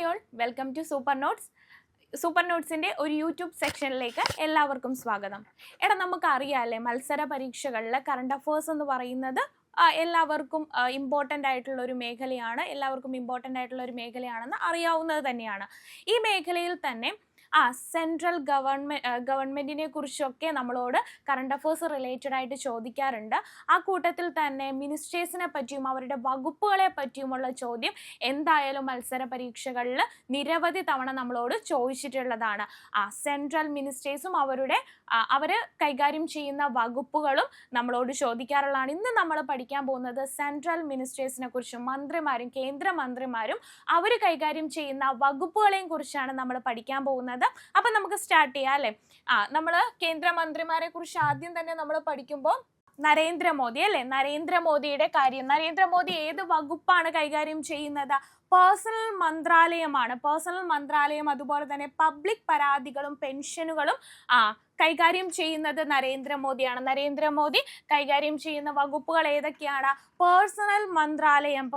Hi all, welcome to super notes. Super നോട്ട്സിൻ്റെ ഒരു YouTube സെക്ഷനിലേക്ക് എല്ലാവർക്കും സ്വാഗതം. നമുക്കറിയാമല്ലേ, മത്സര പരീക്ഷകളിൽ കറണ്ട് അഫേഴ്സ് എന്ന് പറയുന്നത് എല്ലാവർക്കും ഇമ്പോർട്ടൻ്റ് ആയിട്ടുള്ള ഒരു മേഖലയാണെന്ന് അറിയാവുന്നത് തന്നെയാണ്. ഈ മേഖലയിൽ തന്നെ സെൻട്രൽ ഗവൺമെൻറ്റിനെ കുറിച്ചൊക്കെ നമ്മളോട് കറണ്ട് അഫേഴ്സ് റിലേറ്റഡ് ആയിട്ട് ചോദിക്കാറുണ്ട്. ആ കൂട്ടത്തിൽ തന്നെ മിനിസ്റ്റേഴ്സിനെ പറ്റിയും അവരുടെ വകുപ്പുകളെ പറ്റിയുമുള്ള ചോദ്യം എന്തായാലും മത്സര പരീക്ഷകളിൽ നിരവധി തവണ നമ്മളോട് ചോദിച്ചിട്ടുള്ളതാണ്. സെൻട്രൽ മിനിസ്റ്റേഴ്സും അവർ കൈകാര്യം ചെയ്യുന്ന വകുപ്പുകളും നമ്മളോട് ചോദിക്കാറുള്ളതാണ്. ഇന്ന് നമ്മൾ പഠിക്കാൻ പോകുന്നത് സെൻട്രൽ മിനിസ്റ്റേഴ്സിനെ കുറിച്ചും കേന്ദ്രമന്ത്രിമാരും അവർ കൈകാര്യം ചെയ്യുന്ന വകുപ്പുകളെയും കുറിച്ചാണ് നമ്മൾ പഠിക്കാൻ പോകുന്നത്. അപ്പൊ നമുക്ക് സ്റ്റാർട്ട് ചെയ്യാം അല്ലേ. നമ്മൾ കേന്ദ്രമന്ത്രിമാരെ കുറിച്ച് ആദ്യം തന്നെ നമ്മൾ പഠിക്കുമ്പോൾ നരേന്ദ്രമോദിയുടെ കാര്യം. നരേന്ദ്രമോദി ഏത് വകുപ്പാണ് കൈകാര്യം ചെയ്യുന്നത്? പേഴ്സണൽ മന്ത്രാലയം അതുപോലെ തന്നെ പബ്ലിക് പരാതികളും പെൻഷനുകളും കൈകാര്യം ചെയ്യുന്നത് നരേന്ദ്രമോദിയാണ്. നരേന്ദ്രമോദി കൈകാര്യം ചെയ്യുന്ന വകുപ്പുകൾ ഏതൊക്കെയാണ്? പേഴ്സണൽ മന്ത്രാലയം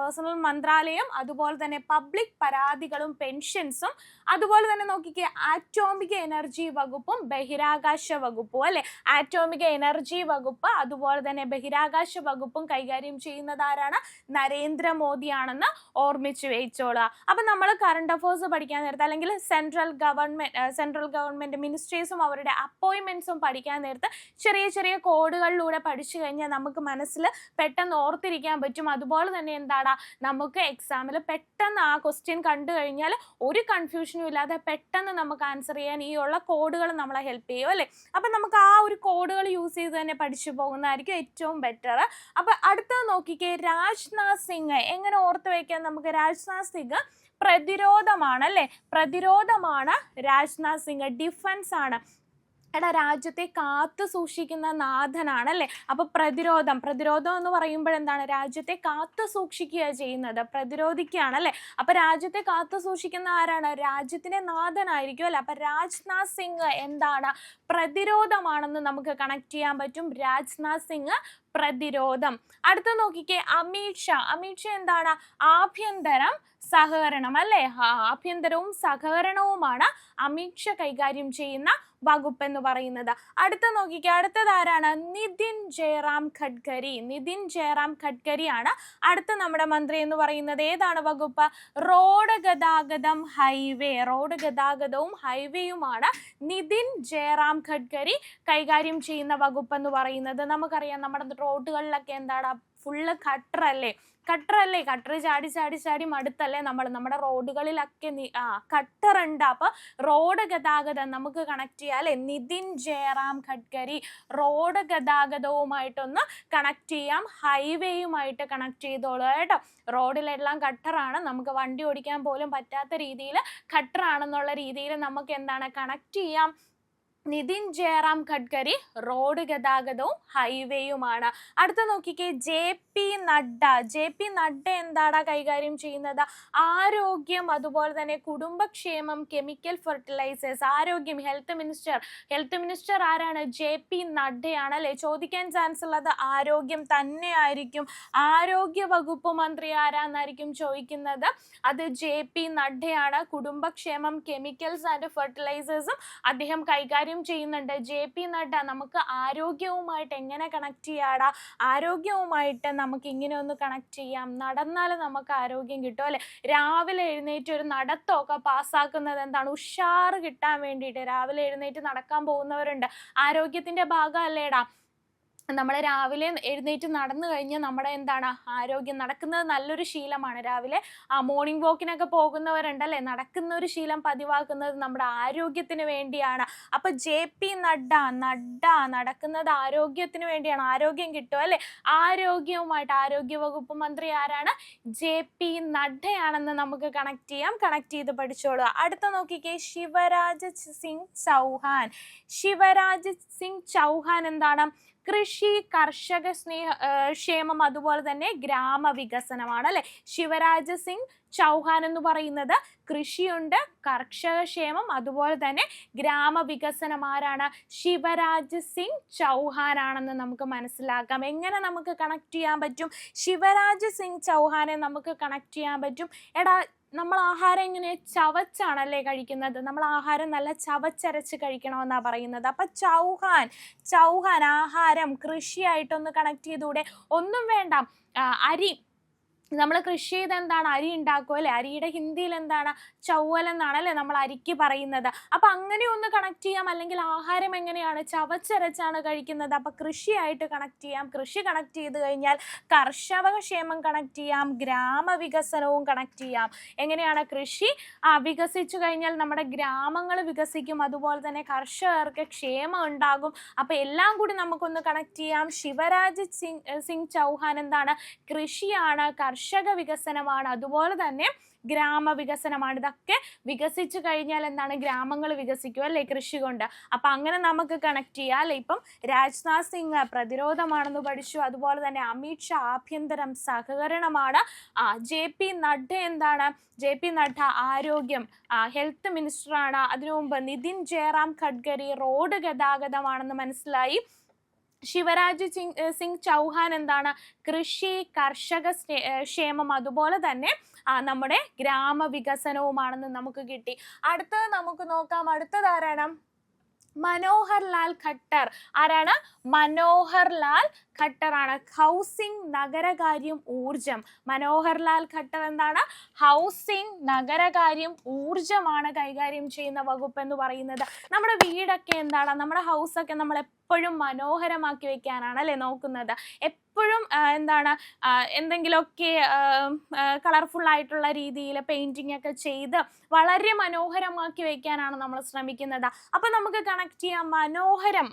അതുപോലെ തന്നെ പബ്ലിക് പരാതികളും പെൻഷൻസും അതുപോലെ തന്നെ നോക്കിക്കേ ആറ്റോമിക് എനർജി വകുപ്പും ബഹിരാകാശ വകുപ്പും അല്ലെ. ആറ്റോമിക് എനർജി വകുപ്പ് അതുപോലെ തന്നെ ബഹിരാകാശ വകുപ്പും കൈകാര്യം ചെയ്യുന്നത് ആരാണ്? നരേന്ദ്രമോദിയാണെന്ന് ഓർമ്മിച്ചു വെച്ചോളുക. അപ്പൊ നമ്മൾ കറണ്ട് അഫേഴ്സ് പഠിക്കാൻ നേരത്തെ അല്ലെങ്കിൽ സെൻട്രൽ ഗവൺമെന്റ് മിനിസ്റ്റേഴ്സും അവരുടെ അപ്പോയിൻമെന്റ്സും പഠിക്കാൻ നേരത്ത് ചെറിയ ചെറിയ കോഡുകളിലൂടെ പഠിച്ചു കഴിഞ്ഞാൽ നമുക്ക് മനസ്സിൽ പെട്ടെന്ന് ഓർത്തിരിക്കാൻ പറ്റും. അതുപോലെ തന്നെ നമുക്ക് എക്സാമിൽ പെട്ടെന്ന് ആ ക്വസ്റ്റ്യൻ കണ്ടു കഴിഞ്ഞാൽ ഒരു കൺഫ്യൂഷനും ഇല്ലാതെ പെട്ടെന്ന് നമുക്ക് ആൻസർ ചെയ്യാൻ ഈ ഉള്ള കോഡുകൾ നമ്മളെ ഹെൽപ്പ് ചെയ്യും അല്ലേ. അപ്പം നമുക്ക് ആ ഒരു കോഡുകൾ യൂസ് ചെയ്ത് തന്നെ പഠിച്ചു പോകുന്നതായിരിക്കും ഏറ്റവും ബെറ്റർ. അപ്പം അടുത്തത് നോക്കിക്കേ, രാജ്നാഥ് സിംഗ്. എങ്ങനെ ഓർത്ത് വയ്ക്കാൻ നമുക്ക്? രാജ്നാഥ് സിംഗ് പ്രതിരോധമാണ് അല്ലേ. പ്രതിരോധമാണ് രാജ്നാഥ് സിംഗ്. ഡിഫൻസ് ആണ്. രാജ്യത്തെ കാത്തു സൂക്ഷിക്കുന്ന നാഥനാണ് അല്ലേ. അപ്പൊ പ്രതിരോധം എന്ന് പറയുമ്പോൾ എന്താണ്? രാജ്യത്തെ കാത്തു സൂക്ഷിക്കുക ചെയ്യുന്നത്, പ്രതിരോധിക്കുകയാണ് അല്ലെ. അപ്പൊ രാജ്യത്തെ കാത്തു സൂക്ഷിക്കുന്ന ആരാണ്? രാജ്യത്തിന്റെ നാഥനായിരിക്കും അല്ലെ. അപ്പൊ രാജ്നാഥ് സിംഗ് എന്താണ്? പ്രതിരോധമാണെന്ന് നമുക്ക് കണക്ട് ചെയ്യാൻ പറ്റും. രാജ്നാഥ് സിംഗ് പ്രതിരോധം. അടുത്ത നോക്കിക്കേ, അമിത് ഷാ എന്താണ്? ആഭ്യന്തരം സഹകരണം അല്ലെ. ആഭ്യന്തരവും സഹകരണവുമാണ് അമിത് ഷാ കൈകാര്യം ചെയ്യുന്ന വകുപ്പ് എന്ന് പറയുന്നത്. അടുത്ത നോക്കിക്കേ, അടുത്തതാരാണ്? നിതിൻ ജയറാം ഖഡ്കരി ആണ് അടുത്ത നമ്മുടെ മന്ത്രി എന്ന് പറയുന്നത്. ഏതാണ് വകുപ്പ്? റോഡ് ഗതാഗതവും ഹൈവേയുമാണ് നിതിൻ ജയറാം ഖഡ്കരി കൈകാര്യം ചെയ്യുന്ന വകുപ്പ് എന്ന് പറയുന്നത്. നമുക്കറിയാം നമ്മുടെ റോഡുകളിലൊക്കെ എന്താണ്? ഫുള്ള് കട്ടർ ചാടി മടുത്തല്ലേ നമ്മുടെ റോഡുകളിലൊക്കെ കട്ടറുണ്ട്. അപ്പൊ റോഡ് ഗതാഗതം നമുക്ക് കണക്ട് ചെയ്യാം അല്ലെ. നിതിൻ ജയറാം ഖഡ്കരി റോഡ് ഗതാഗതവുമായിട്ടൊന്ന് കണക്ട് ചെയ്യാം, ഹൈവേയുമായിട്ട് കണക്ട് ചെയ്തോളൂ കേട്ടോ. റോഡിലെല്ലാം കട്ടറാണ്, നമുക്ക് വണ്ടി ഓടിക്കാൻ പോലും പറ്റാത്ത രീതിയിൽ കട്ടറാണെന്നുള്ള രീതിയിൽ നമുക്ക് എന്താണ് കണക്ട് ചെയ്യാം. നിതിൻ ജയറാം ഖഡ്കരി റോഡ് ഗതാഗതവും ഹൈവേയുമാണ്. അടുത്ത നോക്കിക്കേ, ജെ പി നഡ്ഡ എന്താണ് കൈകാര്യം ചെയ്യുന്നത്? ആരോഗ്യം അതുപോലെ തന്നെ കുടുംബക്ഷേമം, കെമിക്കൽ ഫെർട്ടിലൈസേഴ്സ്. ആരോഗ്യം, ഹെൽത്ത് മിനിസ്റ്റർ ആരാണ്? ജെ പി നഡ്ഡയാണ് അല്ലെ. ചോദിക്കാൻ ചാൻസ് ഉള്ളത് ആരോഗ്യം തന്നെ ആയിരിക്കും. ആരോഗ്യ വകുപ്പ് മന്ത്രി ആരാന്നായിരിക്കും ചോദിക്കുന്നത്. അത് ജെ പി നഡ്ഡയാണ്. കുടുംബക്ഷേമം, കെമിക്കൽസ് ആൻഡ് ഫെർട്ടിലൈസേഴ്സും അദ്ദേഹം കൈകാര്യം ചെയ്യുന്നുണ്ട്. J P Nadda. നമുക്ക് ആരോഗ്യവുമായിട്ട് എങ്ങനെ കണക്ട് ചെയ്യാടാ? ആരോഗ്യവുമായിട്ട് നമുക്ക് ഇങ്ങനെ ഒന്ന് കണക്ട് ചെയ്യാം. നടന്നാൽ നമുക്ക് ആരോഗ്യം കിട്ടും അല്ലെ. രാവിലെ എഴുന്നേറ്റ് ഒരു നടത്തമൊക്കെ പാസ്സാക്കുന്നത് എന്താണ്? ഉഷാറ് കിട്ടാൻ വേണ്ടിയിട്ട്. രാവിലെ എഴുന്നേറ്റ് നടക്കാൻ പോകുന്നവരുണ്ട്, ആരോഗ്യത്തിന്റെ ഭാഗമല്ലേടാ. നമ്മൾ രാവിലെ എഴുന്നേറ്റ് നടന്നു കഴിഞ്ഞാൽ നമ്മുടെ എന്താണ് ആരോഗ്യം. നടക്കുന്നത് നല്ലൊരു ശീലമാണ്. രാവിലെ മോർണിംഗ് വാക്കിനൊക്കെ പോകുന്നവരുണ്ടല്ലേ, നടക്കുന്ന ഒരു ശീലം പതിവാക്കുന്നത് നമ്മുടെ ആരോഗ്യത്തിന് വേണ്ടിയാണ്. അപ്പൊ ജെ പി നഡ്ഡ നടക്കുന്നത് ആരോഗ്യത്തിന് വേണ്ടിയാണ്. ആരോഗ്യം കിട്ടും അല്ലെ. ആരോഗ്യവുമായിട്ട് ആരോഗ്യ വകുപ്പ് മന്ത്രി ആരാണ്? ജെ പി നഡ്ഡയാണെന്ന് നമുക്ക് കണക്ട് ചെയ്ത് പഠിച്ചോളൂ. അടുത്ത നോക്കിക്കേ, ശിവരാജ് സിംഗ് ചൗഹാൻ എന്താണ്? കൃഷി, കർഷക ക്ഷേമം അതുപോലെ തന്നെ ഗ്രാമവികസനമാണ് അല്ലെ. ശിവരാജ് സിംഗ് ചൗഹാൻ എന്ന് പറയുന്നത് കൃഷിയുണ്ട്, കർഷകക്ഷേമം അതുപോലെ തന്നെ ഗ്രാമവികസനം. ആരാണ്? ശിവരാജ് സിംഗ് ചൗഹാൻ ആണെന്ന് നമുക്ക് മനസ്സിലാക്കാം. എങ്ങനെ നമുക്ക് കണക്ട് ചെയ്യാൻ പറ്റും? ശിവരാജ് സിംഗ് ചൗഹാനെ നമുക്ക് കണക്ട് ചെയ്യാൻ പറ്റും. നമ്മൾ ആഹാരം ഇങ്ങനെ ചവച്ചാണല്ലേ കഴിക്കുന്നത്. നമ്മൾ ആഹാരം നല്ല ചവച്ചരച്ച് കഴിക്കണമെന്നാ പറയുന്നത്. അപ്പൊ ചൗഹാൻ ആഹാരം കൃഷിയായിട്ടൊന്ന് കണക്ട് ചെയ്തൂടെ? ഒന്നും വേണ്ട, അരി നമ്മൾ കൃഷി ചെയ്ത് എന്താണ് അരി ഉണ്ടാക്കും അല്ലെ. അരിയുടെ ഹിന്ദിയിൽ എന്താണ്? ചൗവൽ എന്നാണ് അല്ലെ നമ്മൾ അരിക്ക് പറയുന്നത്. അപ്പൊ അങ്ങനെ ഒന്ന് കണക്ട് ചെയ്യാം. അല്ലെങ്കിൽ ആഹാരം എങ്ങനെയാണ്? ചവച്ചരച്ചാണ് കഴിക്കുന്നത്. അപ്പൊ കൃഷിയായിട്ട് കണക്ട് ചെയ്യാം. കൃഷി കണക്ട് ചെയ്ത് കഴിഞ്ഞാൽ കർഷക ക്ഷേമം കണക്ട് ചെയ്യാം, ഗ്രാമവികസനവും കണക്ട് ചെയ്യാം. എങ്ങനെയാണ്? കൃഷി വികസിച്ചു കഴിഞ്ഞാൽ നമ്മുടെ ഗ്രാമങ്ങൾ വികസിക്കും, അതുപോലെ തന്നെ കർഷകർക്ക് ക്ഷേമം ഉണ്ടാകും. അപ്പൊ എല്ലാം കൂടി നമുക്കൊന്ന് കണക്ട് ചെയ്യാം. ശിവരാജ് സിംഗ് ചൗഹാൻ എന്താണ്? കൃഷിയാണ്, കർഷക വികസനമാണ്, അതുപോലെ തന്നെ ഗ്രാമവികസനമാണ്. ഇതൊക്കെ വികസിച്ചു കഴിഞ്ഞാൽ എന്താണ്? ഗ്രാമങ്ങൾ വികസിക്കും അല്ലെ കൃഷി കൊണ്ട്. അപ്പൊ അങ്ങനെ നമുക്ക് കണക്ട് ചെയ്യാം അല്ലെ. ഇപ്പം രാജ്നാഥ് സിംഗ് പ്രതിരോധമാണെന്ന് പഠിച്ചു, അതുപോലെ തന്നെ അമിത് ഷാ ആഭ്യന്തരം സഹകരണമാണ്, JP നഡ്ഡ എന്താണ്? JP നഡ്ഡ ആരോഗ്യം ഹെൽത്ത് മിനിസ്റ്ററാണ്. അതിനു മുമ്പ് നിതിൻ ജയറാം ഖഡ്കരി റോഡ് ഗതാഗതമാണെന്ന് മനസ്സിലായി. ശിവരാജ് സിംഗ് ചൗഹാൻ എന്താണ്? കൃഷി, കർഷക ക്ഷേമം, അതുപോലെ തന്നെ നമ്മുടെ ഗ്രാമവികസനവുമാണെന്ന് നമുക്ക് കിട്ടി. അടുത്തത് നമുക്ക് നോക്കാം. അടുത്തത് ആരാണ്? മനോഹർ ലാൽ ഖട്ടർ. ആരാണ്? മനോഹർ ലാൽ ഖട്ടർ ആണ്. ഹൗസിംഗ്, നഗരകാര്യം, ഊർജം. മനോഹർ ലാൽ ഖട്ടർ എന്താണ്? ഹൗസിംഗ്, നഗരകാര്യം, ഊർജമാണ് കൈകാര്യം ചെയ്യുന്ന വകുപ്പ് എന്ന് പറയുന്നത്. നമ്മുടെ വീടൊക്കെ എന്താണ്? നമ്മുടെ ഹൗസൊക്കെ നമ്മൾ എപ്പോഴും മനോഹരമാക്കി വെക്കാനാണ് അല്ലെ നോക്കുന്നത്. എപ്പോഴും എന്താണ്? എന്തെങ്കിലുമൊക്കെ കളർഫുൾ ആയിട്ടുള്ള രീതിയിൽ പെയിന്റിംഗ് ഒക്കെ ചെയ്ത് വളരെ മനോഹരമാക്കി വെക്കാനാണ് നമ്മൾ ശ്രമിക്കുന്നത്. അപ്പൊ നമുക്ക് കണക്ട് ചെയ്യാം.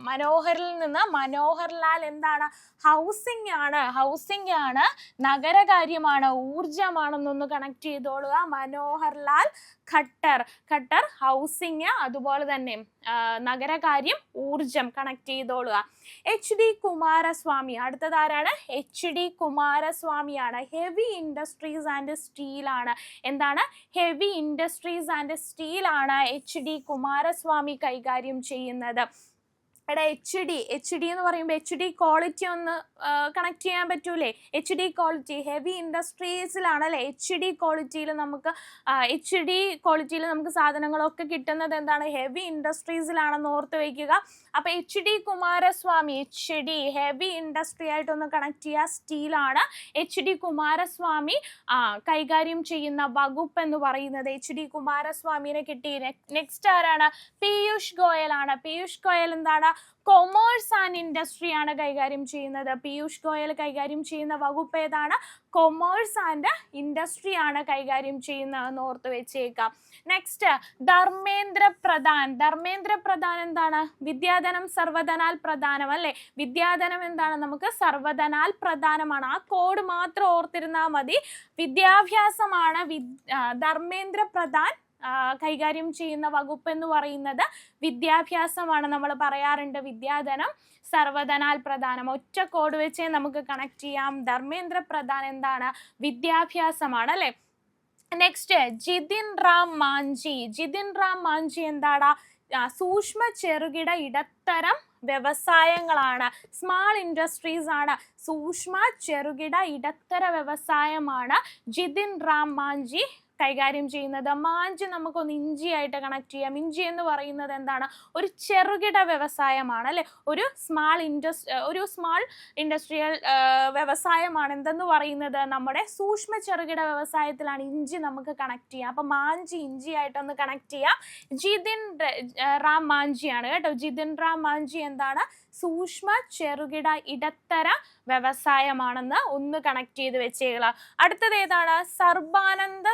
മനോഹരിൽ നിന്ന് മനോഹർ ലാൽ എന്താണ്? ഹൗസിംഗ് ആണ്, നഗരകാര്യമാണ്, ഊർജമാണെന്നൊന്ന് കണക്ട് ചെയ്തോളുക. മനോഹർ ലാൽ ഖട്ടർ ഹൗസിംഗ്, അതുപോലെ തന്നെ നഗരകാര്യം, ഊർജം കണക്ട് ചെയ്തോളുക. HD കുമാരസ്വാമി. അടുത്തത് ആരാണ്? HD കുമാരസ്വാമിയാണ്. ഹെവി ഇൻഡസ്ട്രീസ് ആൻഡ് സ്റ്റീൽ ആണ്. എന്താണ്? ഹെവി ഇൻഡസ്ട്രീസ് ആൻഡ് സ്റ്റീൽ ആണ് HD കുമാരസ്വാമി കൈകാര്യം ചെയ്യുന്നത്. HD എന്ന് പറയുമ്പോൾ HD ക്വാളിറ്റി ഒന്ന് കണക്ട് ചെയ്യാൻ പറ്റൂലേ? HD ക്വാളിറ്റി ഹെവി ഇൻഡസ്ട്രീസിലാണ് അല്ലെ. HD ക്വാളിറ്റിയിൽ നമുക്ക് സാധനങ്ങളൊക്കെ കിട്ടുന്നത് എന്താണ്? ഹെവി ഇൻഡസ്ട്രീസിലാണെന്ന് ഓർത്ത് വയ്ക്കുക. അപ്പൊ HD കുമാരസ്വാമി, ഹെവി ഇൻഡസ്ട്രി ആയിട്ടൊന്ന് കണക്ട് ചെയ്യുക. സ്റ്റീലാണ് HD കുമാരസ്വാമി കൈകാര്യം ചെയ്യുന്ന വകുപ്പ് എന്ന് പറയുന്നത്. HD കുമാരസ്വാമിനെ കിട്ടി. നെക്സ്റ്റ് ആരാണ്? പീയൂഷ് ഗോയൽ ആണ്. പീയൂഷ് ഗോയൽ എന്താണ്? കൊമേഴ്സ് ആൻഡ് ഇൻഡസ്ട്രി ആണ് കൈകാര്യം ചെയ്യുന്നത്. പീയൂഷ് ഗോയൽ കൈകാര്യം ചെയ്യുന്ന വകുപ്പ് ഏതാണ്? കൊമേഴ്സ് ആൻഡ് ഇൻഡസ്ട്രി ആണ് കൈകാര്യം ചെയ്യുന്നതെന്ന് ഓർത്ത് വെച്ചേക്കാം. നെക്സ്റ്റ് ധർമ്മേന്ദ്ര പ്രധാൻ എന്താണ്? വിദ്യാധനം സർവധനാൽ പ്രധാനം അല്ലെ. വിദ്യാധനം എന്താണ്? നമുക്ക് സർവധനാൽ പ്രധാനമാണ്. ആ കോഡ് മാത്രം ഓർത്തിരുന്നാൽ മതി. വിദ്യാഭ്യാസമാണ് ധർമ്മേന്ദ്ര പ്രധാൻ കൈകാര്യം ചെയ്യുന്ന വകുപ്പ് എന്ന് പറയുന്നത്. വിദ്യാഭ്യാസമാണ്. നമ്മൾ പറയാറുണ്ട് വിദ്യാധനം സർവധനാൽ പ്രധാനം. ഒറ്റ കോഡ് വെച്ചേ നമുക്ക് കണക്ട് ചെയ്യാം. ധർമ്മേന്ദ്ര പ്രധാൻ എന്താണ്? വിദ്യാഭ്യാസമാണ് അല്ലെ. നെക്സ്റ്റ് ജിതിൻ റാം മാഞ്ചി എന്താണ്? സൂക്ഷ്മ ചെറുകിട ഇടത്തരം വ്യവസായങ്ങളാണ്. സ്മാൾ ഇൻഡസ്ട്രീസ് ആണ്. സൂക്ഷ്മ ചെറുകിട ഇടത്തര വ്യവസായമാണ് ജിതിൻ റാം മാഞ്ചി കൈകാര്യം ചെയ്യുന്നത്. മാഞ്ചി നമുക്കൊന്ന് ഇഞ്ചിയായിട്ട് കണക്ട് ചെയ്യാം. ഇഞ്ചി എന്ന് പറയുന്നത് എന്താണ്? ഒരു ചെറുകിട വ്യവസായമാണ് അല്ലെ. ഒരു സ്മാൾ ഇൻഡസ്ട്രിയൽ വ്യവസായമാണ്. എന്തെന്ന് പറയുന്നത്? നമ്മുടെ സൂക്ഷ്മ ചെറുകിട വ്യവസായത്തിലാണ് ഇഞ്ചി നമുക്ക് കണക്ട് ചെയ്യാം. അപ്പൊ മാഞ്ചി ഇഞ്ചിയായിട്ടൊന്ന് കണക്ട് ചെയ്യാം. ജിതിൻ റാം മാഞ്ചിയാണ് കേട്ടോ. ജിതിൻ റാം മാഞ്ചി എന്താണ്? സൂക്ഷ്മ ചെറുകിട ഇടത്തര വ്യവസായമാണെന്ന് ഒന്ന് കണക്ട് ചെയ്ത് വെച്ചേക്കുക. അടുത്തത് ഏതാണ്? സർബാനന്ദ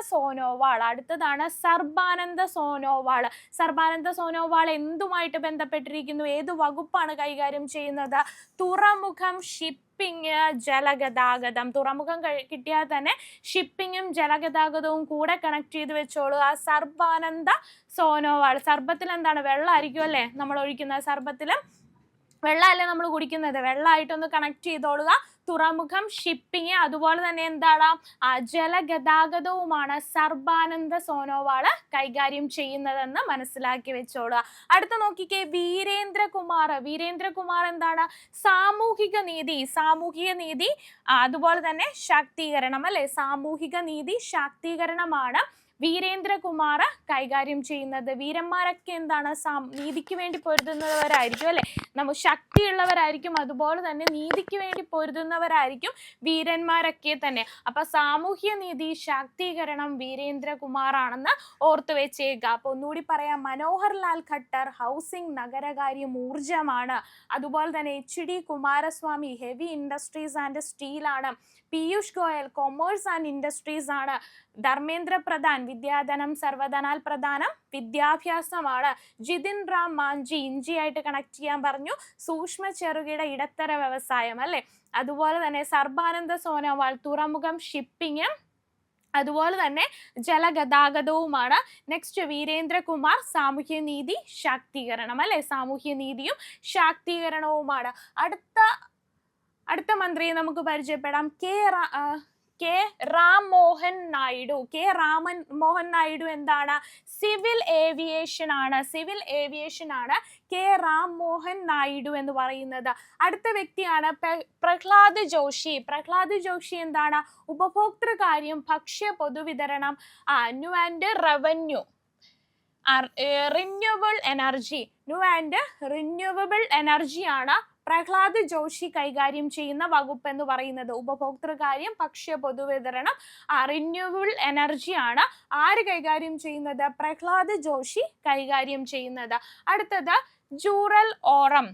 സോനോവാൾ എന്തുമായിട്ട് ബന്ധപ്പെട്ടിരിക്കുന്നു? ഏത് വകുപ്പാണ് കൈകാര്യം ചെയ്യുന്നത്? തുറമുഖം, ഷിപ്പിംഗ്, ജലഗതാഗതം. തുറമുഖം കിട്ടിയാൽ തന്നെ ഷിപ്പിങ്ങും ജലഗതാഗതവും കൂടെ കണക്ട് ചെയ്ത് വെച്ചോളുക. സർബാനന്ദ സോനോവാൾ. സർബത്തിൽ എന്താണ്? വെള്ളമായിരിക്കും അല്ലെ നമ്മൾ ഒഴിക്കുന്ന. സർബത്തിൽ വെള്ളമല്ലേ നമ്മൾ കുടിക്കുന്നത്. വെള്ളമായിട്ടൊന്ന് കണക്ട് ചെയ്തോളുക. തുറമുഖം, ഷിപ്പിംഗ്, അതുപോലെ തന്നെ എന്താണ്? ജലഗതാഗതവുമാണ് സർബാനന്ദ സോനോവാള് കൈകാര്യം ചെയ്യുന്നതെന്ന് മനസ്സിലാക്കി വെച്ചോളുക. അടുത്ത നോക്കിക്കേ, വീരേന്ദ്രകുമാർ എന്താണ്? സാമൂഹിക നീതി അതുപോലെ തന്നെ ശാക്തീകരണം അല്ലെ. സാമൂഹിക നീതി ശാക്തീകരണമാണ് വീരേന്ദ്രകുമാർ കൈകാര്യം ചെയ്യുന്നത്? വീരന്മാരൊക്കെ എന്താണ് നീതിക്ക് വേണ്ടി പൊരുതുന്നവരായിരിക്കും അല്ലെ, ശക്തിയുള്ളവരായിരിക്കും, അതുപോലെ തന്നെ നീതിക്ക് വേണ്ടി പൊരുതുന്നവരായിരിക്കും വീരന്മാരൊക്കെ തന്നെ. അപ്പൊ സാമൂഹ്യ നീതി ശാക്തീകരണം വീരേന്ദ്രകുമാർ ആണെന്ന് ഓർത്തു വെച്ചേക്കുക. അപ്പൊ ഒന്നുകൂടി പറയാം, മനോഹർ ലാൽ ഖട്ടർ ഹൗസിംഗ് നഗരകാര്യം ഊർജമാണ്, അതുപോലെ തന്നെ HD Kumaraswamy heavy industries and steel ആണ്, Piyush Goyal commerce and industries ആണ്, ധർമ്മേന്ദ്ര പ്രധാൻ വിദ്യാധനം സർവധനാൽ പ്രധാനം വിദ്യാഭ്യാസമാണ്, ജിതിൻ റാം മാഞ്ചി ഇഞ്ചിയായിട്ട് കണക്ട് ചെയ്യാൻ പറഞ്ഞു, സൂക്ഷ്മ ചെറുകിട ഇടത്തര വ്യവസായം അല്ലെ, അതുപോലെ തന്നെ സർബാനന്ദ സോനോവാൾ തുറമുഖം ഷിപ്പിംഗ്, അതുപോലെ തന്നെ ജലഗതാഗതവുമാണ്. നെക്സ്റ്റ് വീരേന്ദ്രകുമാർ സാമൂഹ്യനീതി ശാക്തീകരണം അല്ലെ, സാമൂഹ്യനീതിയും ശാക്തീകരണവുമാണ്. അടുത്ത മന്ത്രിയെ നമുക്ക് പരിചയപ്പെടാം, കെ രാം മോഹൻ നായിഡു. കെ രാമൻ മോഹൻ നായിഡു എന്താണ്? സിവിൽ ഏവിയേഷൻ ആണ്. സിവിൽ ഏവിയേഷൻ ആണ് കെ രാം മോഹൻ നായിഡു എന്ന് പറയുന്നത്. അടുത്ത വ്യക്തിയാണ് പ്രഹ്ലാദ് ജോഷി. പ്രഹ്ലാദ് ജോഷി എന്താണ്? ഉപഭോക്തൃകാര്യം, ഭക്ഷ്യ പൊതുവിതരണം, new and revenue, renewable energy, new and renewable energy ആണ് പ്രഹ്ലാദ് ജോഷി കൈകാര്യം ചെയ്യുന്ന വകുപ്പ് എന്ന് പറയുന്നത്. ഉപഭോക്തൃകാര്യം, ഭക്ഷ്യ പൊതുവിതരണം, റിന്യൂവബിൾ എനർജി ആണ് ആര് കൈകാര്യം ചെയ്യുന്നത്? പ്രഹ്ലാദ് ജോഷി കൈകാര്യം ചെയ്യുന്നത്. അടുത്തത് ജൂറൽ ഓറം.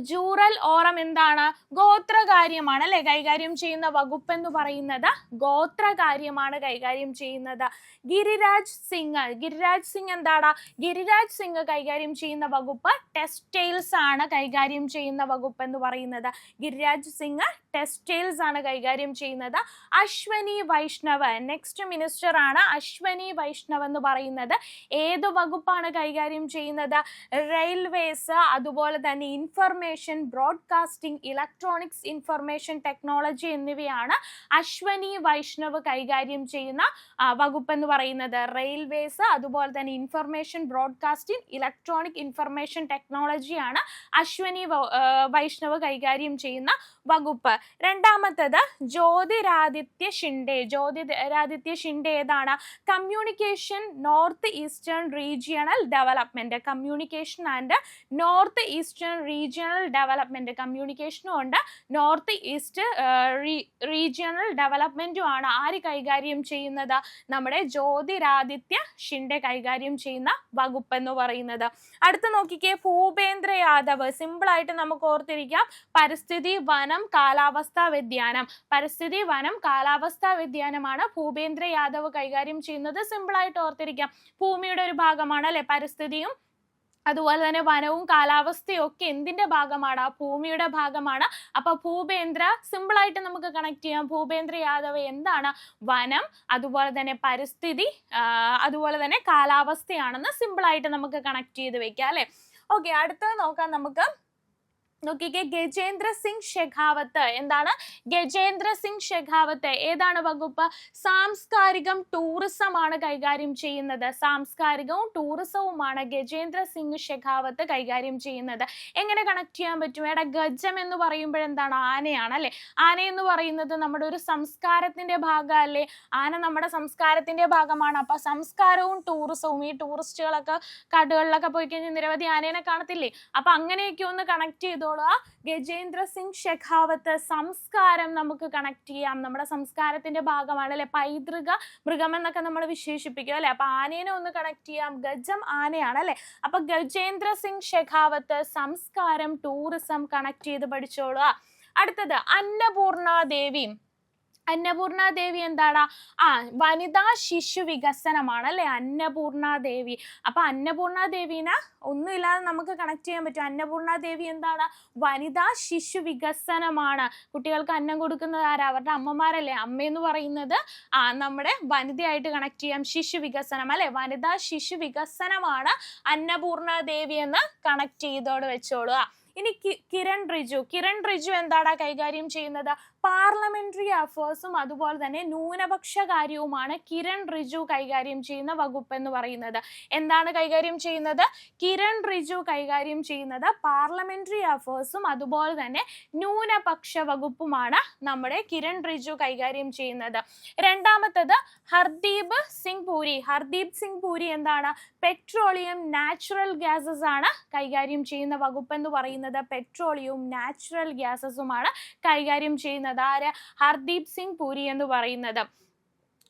ജൂറൽ ഓറം എന്താണ്? ഗോത്രകാര്യമാണ് അല്ലെ കൈകാര്യം ചെയ്യുന്ന വകുപ്പ് എന്ന് പറയുന്നത്. ഗോത്രകാര്യമാണ് കൈകാര്യം ചെയ്യുന്നത്. ഗിരിരാജ് സിംഗ്. ഗിരിരാജ് സിംഗ് എന്താണ്? ഗിരിരാജ് സിംഗ് കൈകാര്യം ചെയ്യുന്ന വകുപ്പ് ടെക്സ്റ്റൈൽസ് ആണ് കൈകാര്യം ചെയ്യുന്ന വകുപ്പ് എന്ന് പറയുന്നത്. ഗിരിരാജ് സിംഗ് ടെക്സ്റ്റൈൽസ് ആണ് കൈകാര്യം ചെയ്യുന്നത്. അശ്വനി വൈഷ്ണവ് നെക്സ്റ്റ് മിനിസ്റ്റർ ആണ്. അശ്വനി വൈഷ്ണവ് എന്ന് പറയുന്നത് ഏത് വകുപ്പാണ് കൈകാര്യം ചെയ്യുന്നത്? റെയിൽവേസ്, അതുപോലെ തന്നെ information broadcasting, electronics information technology എന്നിവയാണ് അശ്വനി വൈഷ്ണവ് കൈകാര്യം ചെയ്യുന്ന വകുപ്പ് എന്ന് പറയുന്നത്. റെയിൽവേസ്, അതുപോലെ തന്നെ ഇൻഫർമേഷൻ ബ്രോഡ്കാസ്റ്റിംഗ്, ഇലക്ട്രോണിക് ഇൻഫർമേഷൻ ടെക്നോളജിയാണ് അശ്വനി വൈഷ്ണവ് കൈകാര്യം ചെയ്യുന്ന വകുപ്പ്. രണ്ടാമത്തത് ജ്യോതിരാദിത്യ ഷിൻഡെ. ജ്യോതിരാദിത്യ ഷിൻഡെ ഏതാണ്? Communication north eastern regional development. Communication and north eastern regional development. കമ്മ്യൂണിക്കേഷനും ഉണ്ട്, നോർത്ത് ഈസ്റ്റ് റീജിയണൽ ഡെവലപ്മെന്റും ആണ് ആര് കൈകാര്യം ചെയ്യുന്നത്? നമ്മുടെ ജ്യോതിരാദിത്യ ഷിൻഡെ കൈകാര്യം ചെയ്യുന്ന വകുപ്പ് എന്ന് പറയുന്നത്. അടുത്ത നോക്കിക്കേ, ഭൂപേന്ദ്ര യാദവ്. സിമ്പിൾ ആയിട്ട് നമുക്ക് ഓർത്തിരിക്കാം, പരിസ്ഥിതി, വനം, കാലാവസ്ഥാ വ്യതിയാനം. പരിസ്ഥിതി, വനം, കാലാവസ്ഥാ വ്യതിയാനമാണ് ഭൂപേന്ദ്ര യാദവ് കൈകാര്യം ചെയ്യുന്നത്. സിമ്പിൾ ആയിട്ട് ഓർത്തിരിക്കാം, ഭൂമിയുടെ ഒരു ഭാഗമാണ് അല്ലെ പരിസ്ഥിതിയും അതുപോലെ തന്നെ വനവും കാലാവസ്ഥയും ഒക്കെ എന്തിന്റെ ഭാഗമാണ്? ഭൂമിയുടെ ഭാഗമാണ്. അപ്പൊ ഭൂപേന്ദ്ര സിമ്പിൾ ആയിട്ട് നമുക്ക് കണക്ട് ചെയ്യാം. ഭൂപേന്ദ്ര യാദവ് എന്താണ്? വനം, അതുപോലെ തന്നെ പരിസ്ഥിതി, അതുപോലെ തന്നെ കാലാവസ്ഥയാണെന്ന് സിമ്പിൾ ആയിട്ട് നമുക്ക് കണക്ട് ചെയ്ത് വെക്കാം അല്ലെ. ഓക്കെ, അടുത്തത് നോക്കാം നമുക്ക്. നോക്കിക്കേ, ഗജേന്ദ്ര സിംഗ് ഷെഖാവത്ത്. എന്താണ്? ഗജേന്ദ്ര സിംഗ് ഷെഖാവത്ത് ഏതാണ് വകുപ്പ്? സാംസ്കാരികം, ടൂറിസം ആണ് കൈകാര്യം ചെയ്യുന്നത്. സാംസ്കാരികവും ടൂറിസവുമാണ് ഗജേന്ദ്ര സിംഗ് ഷെഖാവത്ത് കൈകാര്യം ചെയ്യുന്നത്. എങ്ങനെ കണക്ട് ചെയ്യാൻ പറ്റും? എടാ, ഗജം എന്ന് പറയുമ്പോഴെന്താണ്? ആനയാണ് അല്ലെ. ആന എന്ന് പറയുന്നത് നമ്മുടെ ഒരു സംസ്കാരത്തിന്റെ ഭാഗമല്ലേ. ആന നമ്മുടെ സംസ്കാരത്തിന്റെ ഭാഗമാണ്. അപ്പൊ സംസ്കാരവും ടൂറിസവും, ഈ ടൂറിസ്റ്റുകളൊക്കെ കാടുകളിലൊക്കെ പോയി കഴിഞ്ഞാൽ നിരവധി ആനേനെ കാണത്തില്ലേ. അപ്പൊ അങ്ങനെയൊക്കെ ഒന്ന് കണക്ട് ചെയ്തോ. ഗജേന്ദ്ര സിംഗ് ഷെഖാവത്ത്. സംസ്കാരം നമുക്ക് കണക്ട് ചെയ്യാം, നമ്മുടെ സംസ്കാരത്തിന്റെ ഭാഗമാണ് അല്ലെ. പൈതൃക മൃഗം എന്നൊക്കെ നമ്മൾ വിശേഷിപ്പിക്കും അല്ലെ. അപ്പൊ ആനേനെ ഒന്ന് കണക്ട് ചെയ്യാം, ഗജം ആനയാണ് അല്ലെ. അപ്പൊ ഗജേന്ദ്ര സിംഗ് ഷെഖാവത്ത്, സംസ്കാരം, ടൂറിസം കണക്ട് ചെയ്ത് പഠിച്ചോളുക. അടുത്തത് അന്നപൂർണ ദേവി. അന്നപൂർണ ദേവി എന്താണ്? വനിതാ ശിശു വികസനമാണ് അല്ലെ അന്നപൂർണ ദേവി. അപ്പൊ അന്നപൂർണ ദേവീനെ ഒന്നുമില്ലാതെ നമുക്ക് കണക്ട് ചെയ്യാൻ പറ്റും. അന്നപൂർണ ദേവി എന്താണ്? വനിതാ ശിശു വികസനമാണ്. കുട്ടികൾക്ക് അന്നം കൊടുക്കുന്നത് ആരാ? അവരുടെ അമ്മമാരല്ലേ. അമ്മയെന്ന് പറയുന്നത് നമ്മുടെ വനിതയായിട്ട് കണക്ട് ചെയ്യാം. ശിശു വികസനം അല്ലെ, വനിതാ ശിശു വികസനമാണ് അന്നപൂർണ ദേവി എന്ന് കണക്ട് ചെയ്തോട് വെച്ചോളുക. ഇനി കിരൺ റിജു. കിരൺ റിജു എന്താണ് കൈകാര്യം ചെയ്യുന്നത്? പാർലമെന്ററി അഫേഴ്സും അതുപോലെ തന്നെ ന്യൂനപക്ഷ കാര്യവുമാണ് കിരൺ റിജു കൈകാര്യം ചെയ്യുന്ന വകുപ്പ് എന്ന് പറയുന്നത്. എന്താണ് കൈകാര്യം ചെയ്യുന്നത്? കിരൺ റിജു കൈകാര്യം ചെയ്യുന്നത് പാർലമെന്ററി അഫേഴ്സും അതുപോലെ തന്നെ ന്യൂനപക്ഷ വകുപ്പുമാണ് നമ്മുടെ കിരൺ റിജു കൈകാര്യം ചെയ്യുന്നത്. രണ്ടാമത്തത് ഹർദീപ് സിംഗ് പുരി. ഹർദീപ് സിംഗ് പുരി എന്താണ്? പെട്രോളിയം നാച്ചുറൽ ഗ്യാസസ് ആണ് കൈകാര്യം ചെയ്യുന്ന വകുപ്പ് എന്ന് പറയുന്നത്. പെട്രോളിയവും നാച്ചുറൽ ഗ്യാസസുമാണ് കൈകാര്യം ചെയ്യുന്നത്. ആര്? ഹർദീപ് സിംഗ് പുരി എന്ന് പറയുന്നത്.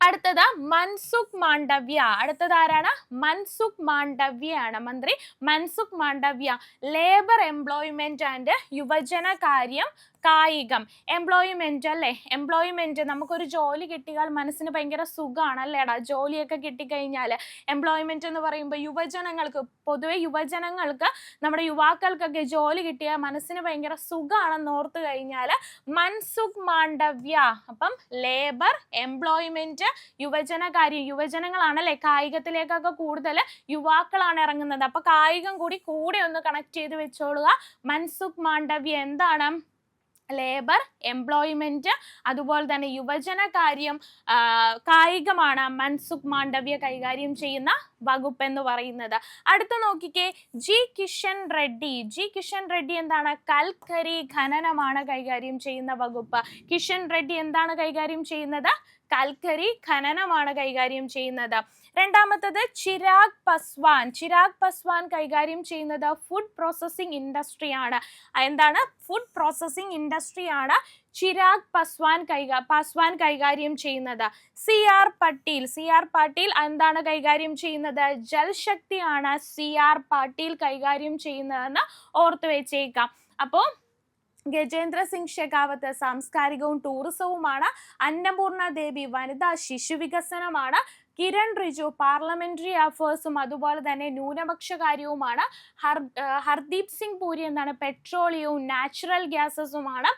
അടുത്തത് മൻസുഖ് മാണ്ഡവ്യ. അടുത്തത് ആരാണ്? മൻസുഖ് മാണ്ഡവ്യ ആണ്. മന്ത്രി Mansukh Mandaviya labour, employment and യുവജന കാര്യം, കായികം. എംപ്ലോയ്മെന്റ് അല്ലേ? എംപ്ലോയ്മെന്റ്, നമുക്കൊരു ജോലി കിട്ടിയാൽ മനസ്സിന് ഭയങ്കര സുഖമാണ് അല്ലേടാ. ജോലിയൊക്കെ കിട്ടിക്കഴിഞ്ഞാൽ എംപ്ലോയ്മെന്റ് എന്ന് പറയുമ്പോൾ യുവജനങ്ങൾക്ക്, പൊതുവെ യുവജനങ്ങൾക്ക്, നമ്മുടെ യുവാക്കൾക്കൊക്കെ ജോലി കിട്ടിയാൽ മനസ്സിന് ഭയങ്കര സുഖമാണെന്ന് ഓർത്ത് കഴിഞ്ഞാൽ മൻസുഖ് മാണ്ഡവ്യ. അപ്പം ലേബർ, എംപ്ലോയ്മെന്റ്, യുവജന കാര്യം. യുവജനങ്ങളാണല്ലേ കായികത്തിലേക്കൊക്കെ കൂടുതൽ യുവാക്കളാണ് ഇറങ്ങുന്നത്. അപ്പൊ കായികം കൂടെ ഒന്ന് കണക്ട് ചെയ്ത് വെച്ചോളുക. മൻസുഖ് മാണ്ഡവ്യ എന്താണ്? ലേബർ, എംപ്ലോയ്മെന്റ് അതുപോലെ തന്നെ യുവജന കാര്യം, കായികമാണ് മൻസുഖ് മാണ്ഡവ്യ കൈകാര്യം ചെയ്യുന്ന വകുപ്പ് എന്ന് പറയുന്നത്. അടുത്ത നോക്കിക്കേ, ജി കിഷൻ റെഡ്ഡി. ജി കിഷൻ റെഡ്ഡി എന്താണ്? കൽക്കരി ഖനനമാണ് കൈകാര്യം ചെയ്യുന്ന വകുപ്പ്. കിഷൻ റെഡ്ഡി എന്താണ് കൈകാര്യം ചെയ്യുന്നത്? കൽക്കരി ഖനനമാണ് കൈകാര്യം ചെയ്യുന്നത്. രണ്ടാമത്തത് ചിരാഗ് പസ്വാൻ. ചിരാഗ് പസ്വാൻ കൈകാര്യം ചെയ്യുന്നത് ഫുഡ് പ്രോസസ്സിംഗ് ഇൻഡസ്ട്രി ആണ്. എന്താണ്? ഫുഡ് പ്രോസസ്സിംഗ് ഇൻഡസ്ട്രി ആണ് ചിരാഗ് പസ്വാൻ കൈകാര്യം ചെയ്യുന്നത്. C R Patil. C R Patil എന്താണ് കൈകാര്യം ചെയ്യുന്നത്? ജൽശക്തി ആണ് സി ആർ പാട്ടീൽ കൈകാര്യം ചെയ്യുന്നതെന്ന് ഓർത്തു വെച്ചേക്കാം. അപ്പോൾ ഗജേന്ദ്ര സിംഗ് ഷെഖാവത്ത് സാംസ്കാരികവും ടൂറിസവുമാണ്. അന്നപൂർണ ദേവി വനിതാ ശിശു വികസനമാണ്. കിരൺ റിജു പാർലമെന്ററി അഫേഴ്സും അതുപോലെ തന്നെ ന്യൂനപക്ഷ കാര്യവുമാണ്. ഹർദീപ് സിംഗ് പുരി എന്താണ്? പെട്രോളിയവും നാച്ചുറൽ ഗ്യാസസുമാണ്.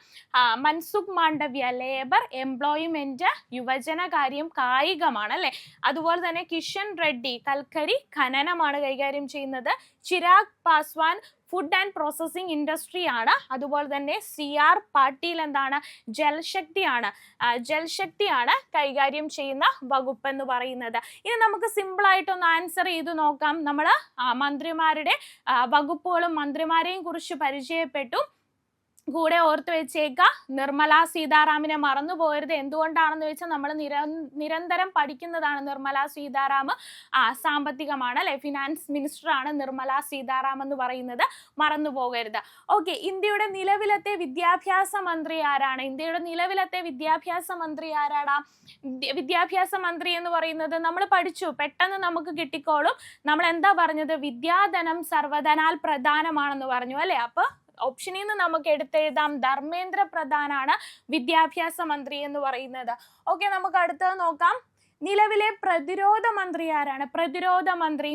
മൻസുഖ് മാണ്ഡവ്യ ലേബർ, എംപ്ലോയ്മെന്റ്, യുവജന കാര്യം, കായികമാണ് അല്ലെ. അതുപോലെ തന്നെ കിഷൻ റെഡ്ഡി കൽക്കരി ഖനനമാണ് കൈകാര്യം ചെയ്യുന്നത്. Chirag Paswan food and processing industry ആണ്. അതുപോലെ തന്നെ സി ആർ പാട്ടീൽ എന്താണ്? ജൽശക്തിയാണ് കൈകാര്യം ചെയ്യുന്ന വകുപ്പ് എന്ന് പറയുന്നത്. ഇനി നമുക്ക് സിമ്പിൾ ആയിട്ടൊന്ന് ആൻസർ ചെയ്ത് നോക്കാം. നമ്മൾ മന്ത്രിമാരുടെ വകുപ്പുകളും മന്ത്രിമാരെയും കുറിച്ച് പരിചയപ്പെട്ടു. കൂടെ ഓർത്ത് വെച്ചേക്ക, നിർമ്മല സീതാറാമിനെ മറന്നു പോകരുത്. എന്തുകൊണ്ടാണെന്ന് വെച്ചാൽ നമ്മൾ നിരന്തരം പഠിക്കുന്നതാണ്. നിർമ്മല സീതാറാം സാമ്പത്തികമാണ് അല്ലെ, ഫിനാൻസ് മിനിസ്റ്റർ ആണ് നിർമ്മല സീതാറാം എന്ന് പറയുന്നത്, മറന്നു പോകരുത്. ഓക്കെ, ഇന്ത്യയുടെ നിലവിലത്തെ വിദ്യാഭ്യാസ മന്ത്രി ആരാണ്? ഇന്ത്യയുടെ നിലവിലത്തെ വിദ്യാഭ്യാസ മന്ത്രി ആരാടാ? വിദ്യാഭ്യാസ മന്ത്രി എന്ന് പറയുന്നത് നമ്മൾ പഠിച്ചു, പെട്ടെന്ന് നമുക്ക് കിട്ടിക്കോളും. നമ്മൾ എന്താ പറഞ്ഞത്? വിദ്യാധനം സർവധനാൽ പ്രധാനമാണെന്ന് പറഞ്ഞു അല്ലെ. അപ്പൊ ഓപ്ഷനിൽ നിന്ന് നമുക്ക് എടുത്തെഴുതാം, ധർമ്മേന്ദ്ര പ്രധാനാണ് വിദ്യാഭ്യാസ മന്ത്രി എന്ന് പറയുന്നത്. ഓക്കെ, നമുക്ക് അടുത്തത് നോക്കാം. നിലവിലെ പ്രതിരോധ മന്ത്രി ആരാണ്? പ്രതിരോധ മന്ത്രി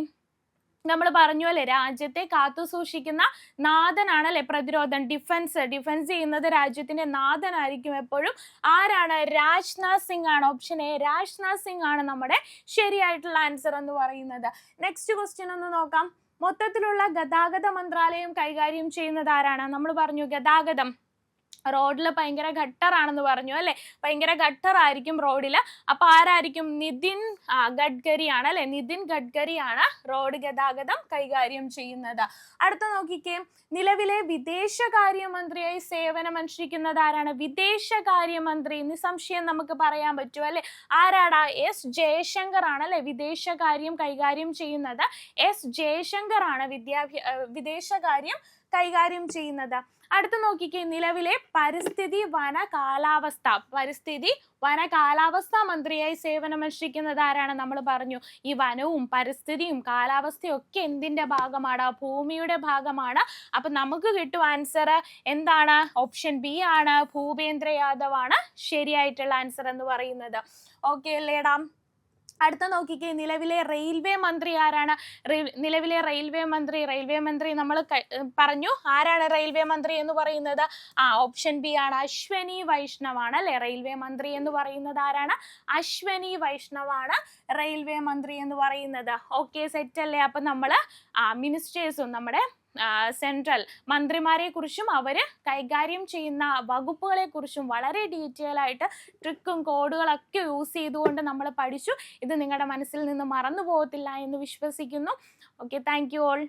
നമ്മൾ പറഞ്ഞു അല്ലെ, രാജ്യത്തെ കാത്തു സൂക്ഷിക്കുന്ന നാഥനാണ് അല്ലെ പ്രതിരോധം. ഡിഫൻസ് ചെയ്യുന്നത് രാജ്യത്തിന്റെ നാഥനായിരിക്കും എപ്പോഴും. ആരാണ്? രാജ്നാഥ് സിംഗ് ആണ്. ഓപ്ഷൻ എ രാജ്നാഥ് സിംഗ് ആണ് നമ്മുടെ ശരിയായിട്ടുള്ള ആൻസർ എന്ന് പറയുന്നത്. നെക്സ്റ്റ് ക്വസ്റ്റ്യൻ ഒന്ന് നോക്കാം. മൊത്തത്തിലുള്ള ഗതാഗത മന്ത്രാലയം കൈകാര്യം ചെയ്യുന്നത് ആരാണ്? നമ്മൾ പറഞ്ഞു ഗതാഗതം റോഡിൽ ഭയങ്കര ഘട്ടറാണെന്ന് പറഞ്ഞു അല്ലെ, ഭയങ്കര ഘട്ടറായിരിക്കും റോഡില്. അപ്പൊ ആരായിരിക്കും? നിതിൻ ഗഡ്കരിയാണ് അല്ലെ, നിതിൻ ഗഡ്കരിയാണ് റോഡ് ഗതാഗതം കൈകാര്യം ചെയ്യുന്നത്. അടുത്ത നോക്കിക്കേ, നിലവിലെ വിദേശകാര്യമന്ത്രിയായി സേവനമനുഷ്ഠിക്കുന്നത് ആരാണ്? വിദേശകാര്യമന്ത്രി നിസ്സംശയം നമുക്ക് പറയാൻ പറ്റും അല്ലെ. ആരാടാ? എസ് ജയശങ്കർ ആണ് അല്ലെ വിദേശകാര്യം കൈകാര്യം ചെയ്യുന്നത്. എസ് ജയശങ്കർ ആണ് വിദേശകാര്യം കൈകാര്യം ചെയ്യുന്നത്. അടുത്ത നോക്കിക്കേ, നിലവിലെ പരിസ്ഥിതി വന കാലാവസ്ഥാ മന്ത്രിയായി സേവനമനുഷ്ഠിക്കുന്നത് ആരാണ്? നമ്മൾ പറഞ്ഞു ഈ വനവും പരിസ്ഥിതിയും കാലാവസ്ഥയും ഒക്കെ എന്തിന്റെ ഭാഗമാണ്? ഭൂമിയുടെ ഭാഗമാണ്. അപ്പൊ നമുക്ക് കിട്ടും ആൻസർ എന്താണ്? ഓപ്ഷൻ ബി ആണ്, ഭൂപേന്ദ്ര യാദവ് ആണ് ശരിയായിട്ടുള്ള ആൻസർ എന്ന് പറയുന്നത്. ഓക്കെ അല്ലേടാ? അടുത്ത നോക്കിക്കേ, നിലവിലെ റെയിൽവേ മന്ത്രി ആരാണ്? നിലവിലെ റെയിൽവേ മന്ത്രി നമ്മൾ പറഞ്ഞു. ആരാണ് റെയിൽവേ മന്ത്രി എന്ന് പറയുന്നത്? ഓപ്ഷൻ ബി ആണ്, അശ്വനി വൈഷ്ണവ് ആണ് അല്ലെ. റെയിൽവേ മന്ത്രി എന്ന് പറയുന്നത് ആരാണ്? അശ്വനി വൈഷ്ണവ് ആണ് റെയിൽവേ മന്ത്രി എന്ന് പറയുന്നത്. ഓക്കെ, സെറ്റ് അല്ലേ? അപ്പൊ നമ്മള് മിനിസ്റ്റേഴ്സും നമ്മുടെ സെൻട്രൽ മന്ത്രിമാരെ കുറിച്ചും അവർ കൈകാര്യം ചെയ്യുന്ന വകുപ്പുകളെ കുറിച്ചും വളരെ ഡീറ്റെയിൽ ആയിട്ട് ട്രിക്കും കോഡുകളൊക്കെ യൂസ് ചെയ്തുകൊണ്ട് നമ്മൾ പഠിച്ചു. ഇത് നിങ്ങളുടെ മനസ്സിൽ നിന്ന് മറന്നു പോകത്തില്ല എന്ന് വിശ്വസിക്കുന്നു. Okay, thank you all.